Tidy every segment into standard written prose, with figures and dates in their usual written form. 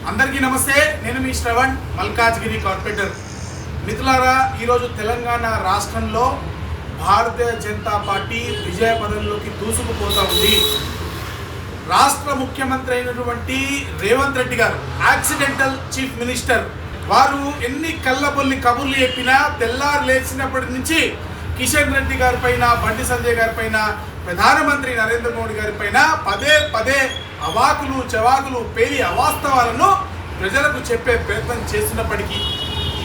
అందరికీ నమస్తే. నేను మీ శ్రవణ్, మల్కాజ్గిరి కార్పొరేటర్. మిత్రులారా, ఈరోజు తెలంగాణ రాష్ట్రంలో భారతీయ జనతా పార్టీ విజయ పదంలోకి దూసుకుపోతా ఉంది. రాష్ట్ర ముఖ్యమంత్రి అయినటువంటి రేవంత్ రెడ్డి గారు, యాక్సిడెంటల్ చీఫ్ మినిస్టర్, వారు ఎన్ని కళ్ళబొల్లి కబుర్లు చెప్పినా తెల్లారు లేచినప్పటి నుంచి కిషన్ రెడ్డి గారి పైన, బండి సంజయ్ గారి పైన, ప్రధానమంత్రి నరేంద్ర మోడీ గారి పైన పదే పదే అవాకులు చవాకులు పేలి అవాస్తవాలను ప్రజలకు చెప్పే ప్రయత్నం చేసినప్పటికీ,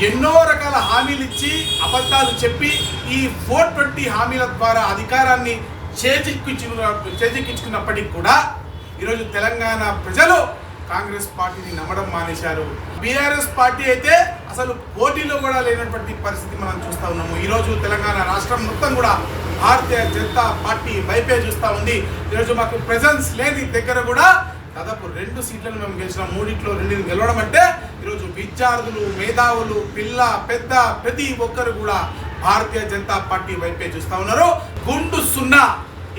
ఎన్నో రకాల హామీలు ఇచ్చి అబద్ధాలు చెప్పి ఈ 420 హామీల ద్వారా అధికారాన్ని చేజిక్కించుకున్నప్పటికీ కూడా ఈరోజు తెలంగాణ ప్రజలు కాంగ్రెస్ పార్టీని నమ్మడం మానేశారు. బీఆర్ఎస్ పార్టీ అయితే అసలు పోటీలో కూడా లేనటువంటి పరిస్థితి మనం చూస్తూ ఉన్నాము. ఈరోజు తెలంగాణ రాష్ట్రం మొత్తం కూడా భారతీయ జనతా పార్టీ వైపే చూస్తూ ఉంది. ఈరోజు మాకు ప్రెజెన్స్ లేని దగ్గర కూడా దాదాపు 2 సీట్లను మేము గెలిచిన, 3ట్లో 2 గెలవడం అంటే ఈరోజు విద్యార్థులు, మేధావులు, పిల్ల పెద్ద ప్రతి ఒక్కరు కూడా భారతీయ జనతా పార్టీ వైపే చూస్తూ ఉన్నారు. గుండు సున్నా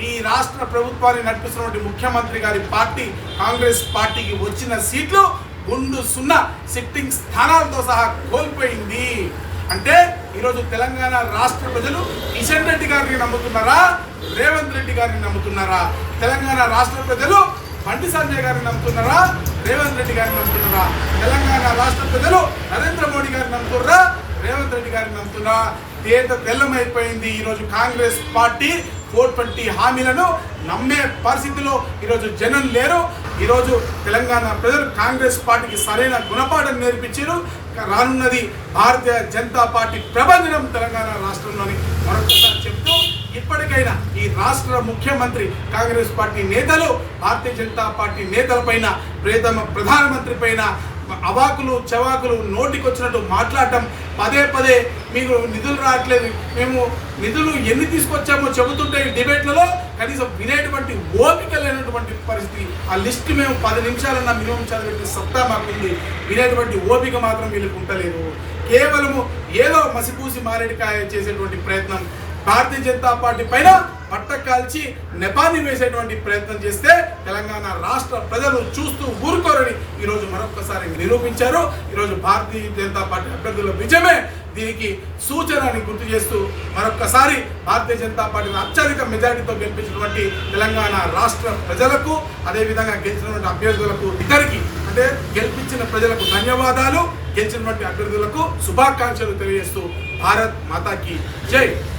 ఈ రాష్ట్ర ప్రభుత్వాన్ని నడిపిస్తున్నటువంటి ముఖ్యమంత్రి గారి పార్టీ కాంగ్రెస్ పార్టీకి వచ్చిన సీట్లు గుండు సున్నా, సిట్టింగ్ స్థానాలతో సహా కోల్పోయింది. అంటే ఈరోజు తెలంగాణ రాష్ట్ర ప్రజలు కిషన్ రెడ్డి గారిని నమ్ముతున్నారా, రేవంత్ రెడ్డి గారిని నమ్ముతున్నారా? తెలంగాణ రాష్ట్ర ప్రజలు బండి సంజయ్ గారిని నమ్ముతున్నారా, రేవంత్ రెడ్డి గారిని నమ్ముతున్నారా? తెలంగాణ రాష్ట్ర ప్రజలు నరేంద్ర మోడీ గారిని నమ్ముతున్నారా, రేవంత్ రెడ్డి గారిని నమ్ముతున్నారా? తెల్లమైపోయింది. ఈరోజు కాంగ్రెస్ పార్టీ 420 హామీలను నమ్మే పరిస్థితిలో ఈరోజు జనం లేరు. ఈరోజు తెలంగాణ ప్రజలు కాంగ్రెస్ పార్టీకి సరైన గుణపాఠం నేర్పించారు. రానున్నది భారతీయ జనతా పార్టీ ప్రభంజనం తెలంగాణ రాష్ట్రంలోని మరొకసారి చెప్తూ, ఇప్పటికైనా ఈ రాష్ట్ర ముఖ్యమంత్రి, కాంగ్రెస్ పార్టీ నేతలు భారతీయ జనతా పార్టీ నేతలపైన, ప్రధానమంత్రి పైన అవాకులు చవాకులు నోటికొచ్చినట్టు మాట్లాడటం, పదే పదే మీకు నిధులు రావట్లేదు, మేము నిధులు ఎన్ని తీసుకొచ్చామో చెబుతుంటే ఈ డిబేట్లలో కనీసం వినేటువంటి ఓపిక లేనటువంటి పరిస్థితి. ఆ లిస్ట్ మేము 10 నిమిషాలన్నా మినిమం చదివే సత్తా మాకుంది, వినేటువంటి ఓపిక మాత్రం వీళ్ళకి ఉండలేదు. కేవలము ఏదో మసిపూసి మారేడికాయ చేసేటువంటి ప్రయత్నం, భారతీయ జనతా పార్టీ పైన పట్ట కాల్చి నెపాన్ని వేసేటువంటి ప్రయత్నం చేస్తే తెలంగాణ రాష్ట్ర ప్రజలు చూస్తూ ఊరుకోరని ఈరోజు మరొకసారి నిరూపించారు. ఈరోజు భారతీయ జనతా పార్టీ అభ్యర్థుల విజయమే దీనికి సూచన అని గుర్తు చేస్తూ, మరొకసారి భారతీయ జనతా పార్టీని అత్యధిక మెజార్టీతో గెలిపించినటువంటి తెలంగాణ రాష్ట్ర ప్రజలకు, అదేవిధంగా గెలిచినటువంటి అభ్యర్థులకు ఇద్దరికి, అంటే గెలిపించిన ప్రజలకు ధన్యవాదాలు, గెలిచినటువంటి అభ్యర్థులకు శుభాకాంక్షలు తెలియజేస్తూ భారత్ మాతాకి జై.